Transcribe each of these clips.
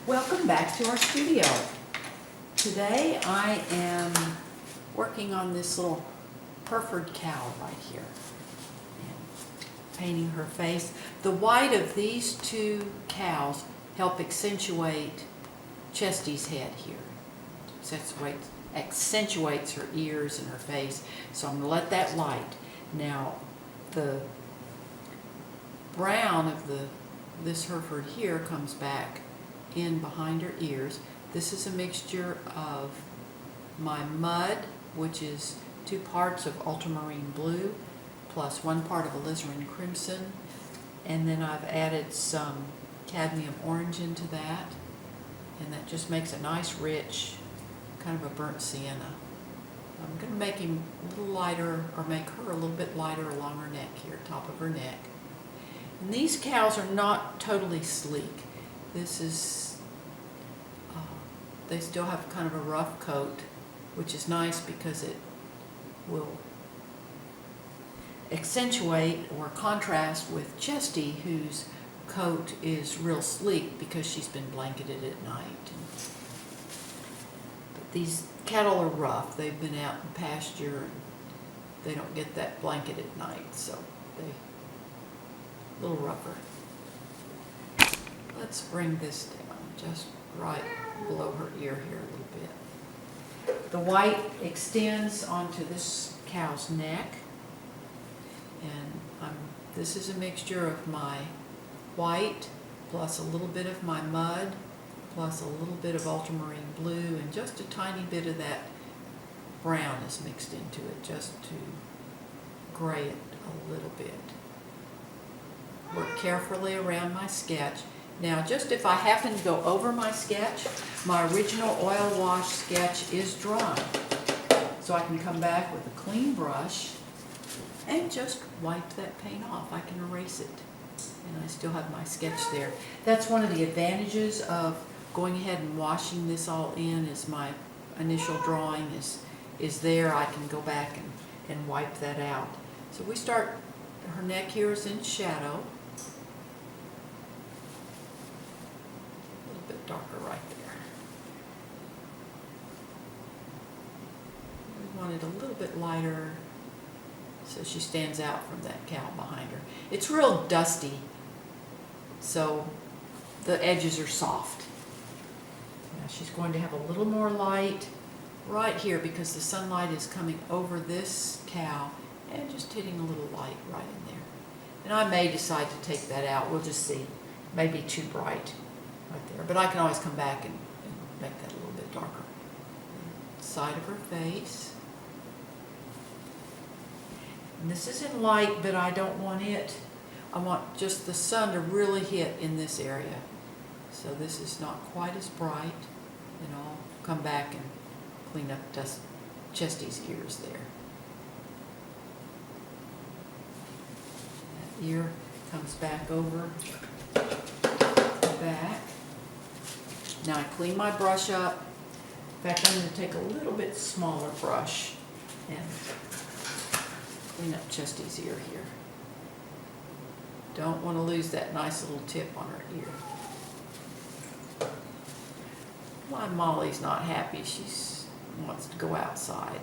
Welcome back to our studio. Today I am working on this little Hereford cow right here. And painting her face. The white of these two cows help accentuate Chesty's head here. Accentuates her ears and her face. So I'm going to let that light. Now the brown of this Hereford here comes back in behind her ears. This is a mixture of my mud, which is 2 parts of ultramarine blue plus 1 part of alizarin crimson, and then I've added some cadmium orange into that, and that just makes a nice rich kind of a burnt sienna. I'm going to make him a little lighter, or make her a little bit lighter along her neck here, top of her neck. And these cows are not totally sleek. This is, they still have kind of a rough coat, which is nice because it will accentuate or contrast with Chesty, whose coat is real sleek because she's been blanketed at night. But these cattle are rough. They've been out in pasture and they don't get that blanket at night, so they're a little rougher. Let's bring this down just right below her ear here a little bit. The white extends onto this cow's neck, and this is a mixture of my white plus a little bit of my mud plus a little bit of ultramarine blue, and just a tiny bit of that brown is mixed into it just to gray it a little bit. Work carefully around my sketch. Now, just if I happen to go over my sketch, my original oil wash sketch is dry. So I can come back with a clean brush and just wipe that paint off. I can erase it. And I still have my sketch there. That's one of the advantages of going ahead and washing this all in, is my initial drawing is there. I can go back and wipe that out. So we start, her neck here is in shadow. Darker right there. We want it a little bit lighter so she stands out from that cow behind her. It's real dusty, so the edges are soft. Now she's going to have a little more light right here because the sunlight is coming over this cow and just hitting a little light right in there. And I may decide to take that out. We'll just see. Maybe too bright right there, but I can always come back and make that a little bit darker. Side of her face. And this is in light, but I don't want it. I want just the sun to really hit in this area. So this is not quite as bright. And I'll come back and clean up Chesty's ears there. That ear comes back over the back. Now I clean my brush up. In fact, I'm going to take a little bit smaller brush and clean up Chesty's ear here. Don't want to lose that nice little tip on her ear. My Molly's not happy. She wants to go outside.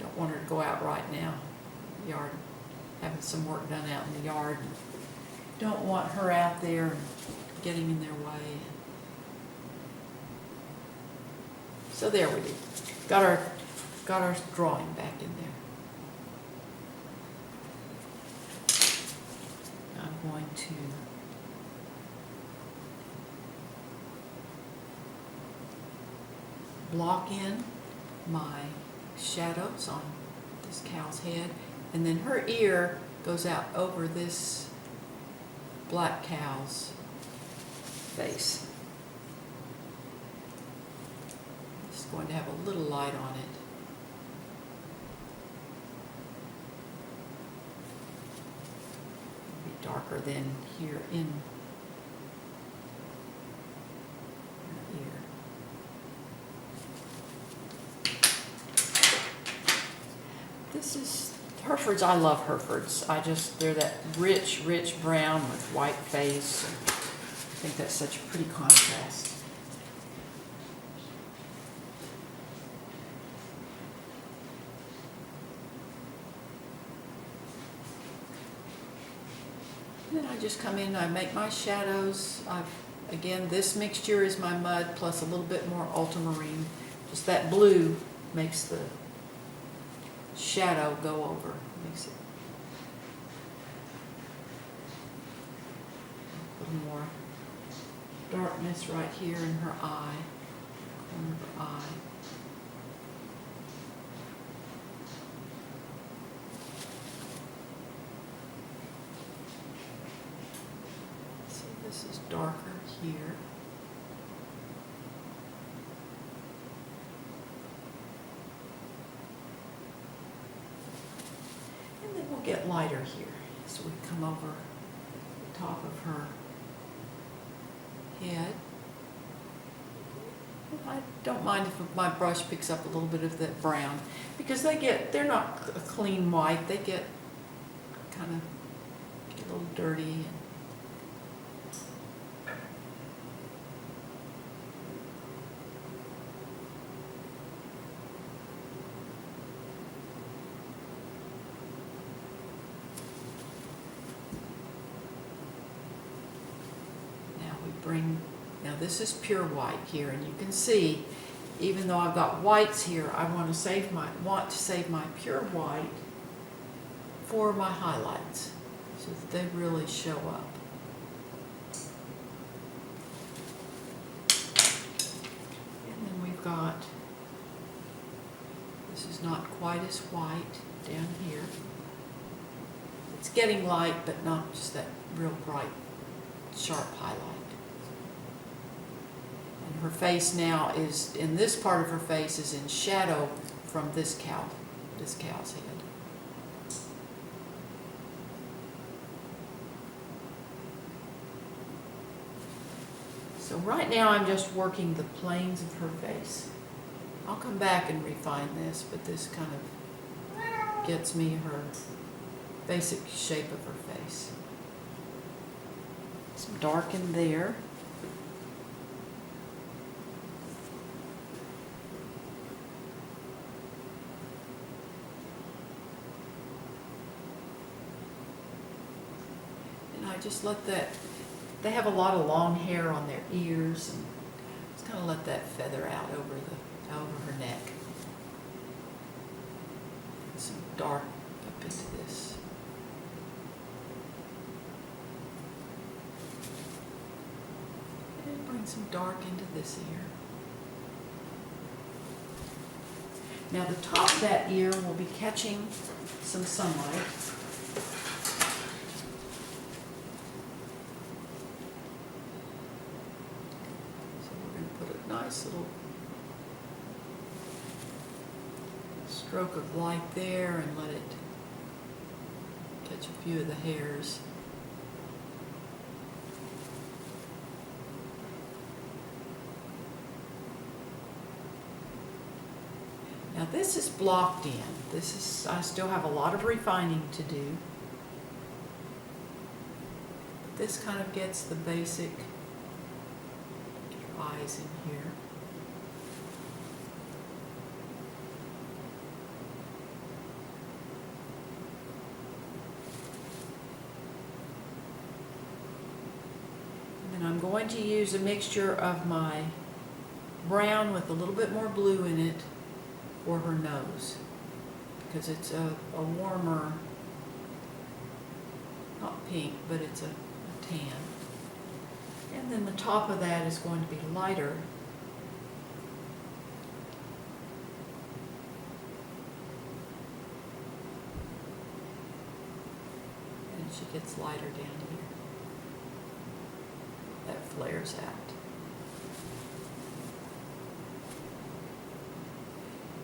Don't want her to go out right now. Yard, having some work done out in the yard. Don't want her out there getting in their way. So there we go. Got our drawing back in there. I'm going to block in my shadows on this cow's head, and then her ear goes out over this black cow's face. Just going to have a little light on it. It'll be darker than here in her ear. This is Herefords, I love Herefords. They're that rich, rich brown with white face. I think that's such a pretty contrast. Then I just come in and I make my shadows. Again, this mixture is my mud plus a little bit more ultramarine. Just that blue makes the shadow go over. Makes it a little more darkness right here in her eye, corner of her eye. This is darker here. And then we'll get lighter here. So we come over the top of her head. And I don't mind if my brush picks up a little bit of that brown, because they're not a clean white. They get kind of a little dirty. Now this is pure white here, and you can see, even though I've got whites here, I want to save my pure white for my highlights, so that they really show up. And then we've got, this is not quite as white down here. It's getting light, but not just that real bright, sharp highlight. And her face now is, in this part of her face, is in shadow from this cow's head. So right now I'm just working the planes of her face. I'll come back and refine this, but this kind of gets me her basic shape of her face. Some dark in there. I just let that, they have a lot of long hair on their ears, and just kind of let that feather out over her neck. Some dark up into this. And bring some dark into this ear. Now the top of that ear will be catching some sunlight. Nice little stroke of light there, and let it catch a few of the hairs. Now this is blocked in. I still have a lot of refining to do. This kind of gets the basic eyes in here. And then I'm going to use a mixture of my brown with a little bit more blue in it for her nose, because it's a warmer, not pink, but it's a tan. And then the top of that is going to be lighter. And she gets lighter down here. That flares out.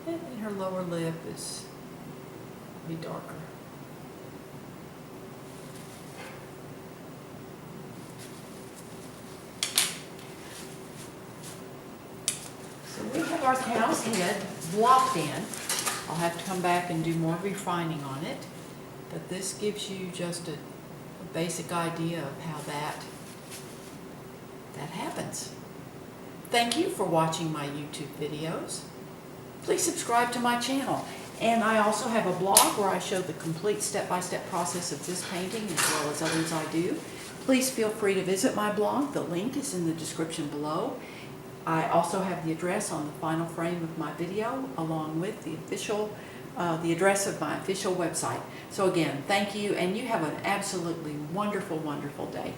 And then her lower lip is be darker. So we have our cow's head blocked in. I'll have to come back and do more refining on it, but this gives you just a basic idea of how that happens. Thank you for watching my YouTube videos. Please subscribe to my channel. And I also have a blog where I show the complete step-by-step process of this painting as well as others I do. Please feel free to visit my blog. The link is in the description below. I also have the address on the final frame of my video, along with the address of my official website. So again, thank you, and you have an absolutely wonderful, wonderful day.